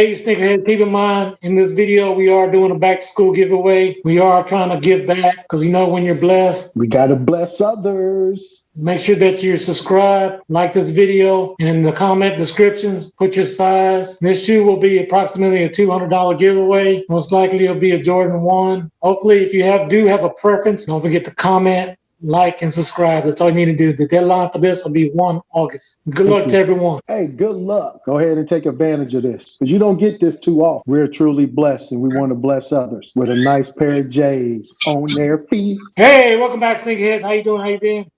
Hey, sneakerhead, keep in mind, in this video, we are doing a back to school giveaway. We are trying to give back because when you're blessed, We got to bless others. make sure that you're subscribed, like this video, and in the comment descriptions, put your size. This shoe will be approximately a $200 giveaway. Most likely it'll be a Jordan 1. Hopefully, if you do have a preference, don't forget to comment, like, and subscribe. That's all you need to do. The deadline for this will be 1 August. Good luck to everyone. Hey, good luck. Go ahead and take advantage of this because you don't get this too often. We're truly blessed and we want to bless others with a nice pair of J's on their feet. Hey, welcome back, sneakerheads. How you doing? How you been?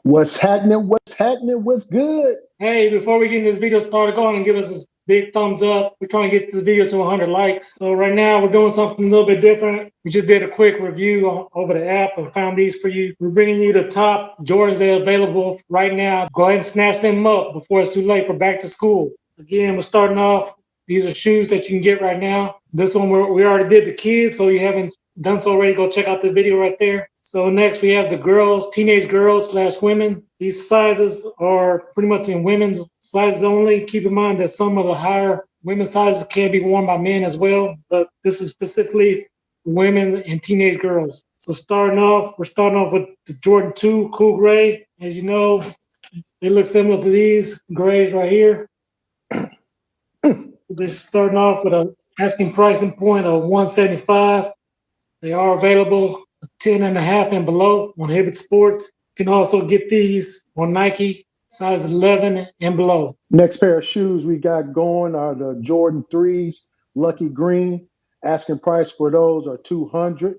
What's happening? What's happening? What's good? Hey, before we get this video started, go on and give us a big thumbs up. We're trying to get this video to 100 likes. So right now we're doing something a little bit different. We just did a quick review over the app and found these for you. We're bringing you the top Jordans that are available right now. Go ahead and snatch them up before it's too late for back to school. Again, we're starting off. These are shoes that you can get right now. This one we already did the kids, so you haven't done so already, go check out the video right there. So next we have the girls, teenage girls / women. These sizes are pretty much in women's sizes only. Keep in mind that some of the higher women's sizes can be worn by men as well, but this is specifically women and teenage girls. So we're starting off with the Jordan 2 Cool Gray. As you know, they look similar to these grays right here. They're starting off with an asking pricing point of $175. They are available 10.5 and below on Hibbett Sports. You can also get these on Nike, size 11 and below. Next pair of shoes we got going are the Jordan 3s, Lucky Green. Asking price for those are $200.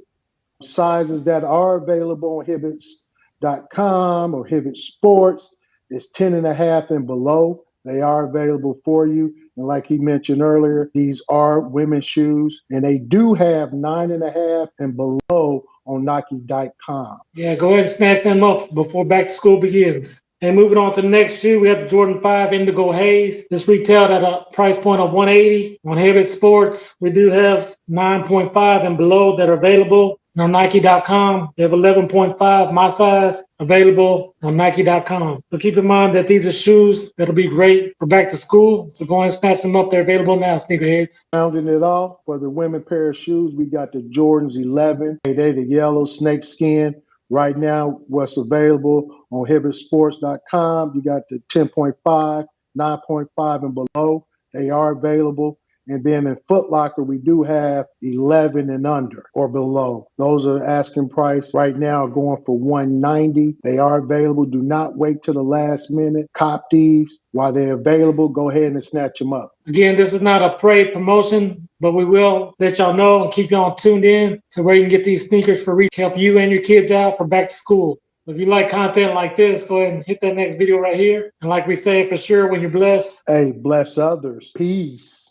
Sizes that are available on Hibbets.com or Hibbett Sports is 10.5 and below. They are available for you. And like he mentioned earlier, these are women's shoes, and they do have 9.5 and below on Nike.com. Yeah, go ahead and snatch them up before back to school begins. And moving on to the next shoe, we have the Jordan 5 Indigo Haze. This retailed at a price point of $180 on Hibbett Sports. We do have 9.5 and below that are available on Nike.com. We have 11.5, my size, available on Nike.com. So keep in mind that these are shoes that'll be great for back to school. So go ahead and snatch them up. They're available now, sneakerheads. Rounding it off, for the women pair of shoes, we got the Jordans 11. They're the yellow snake skin. Right now, what's available on HibbettSports.com, you got the 10.5, 9.5 and below. They are available. And then in Foot Locker, we do have 11 and under or below. Those are asking price right now going for $190. They are available. Do not wait till the last minute. Cop these while they're available. Go ahead and snatch them up. Again, this is not a paid promotion, but we will let y'all know and keep y'all tuned in to where you can get these sneakers for reach, help you and your kids out for back to school. If you like content like this, go ahead and hit that next video right here. And like we say for sure, when you're blessed, hey, bless others. Peace.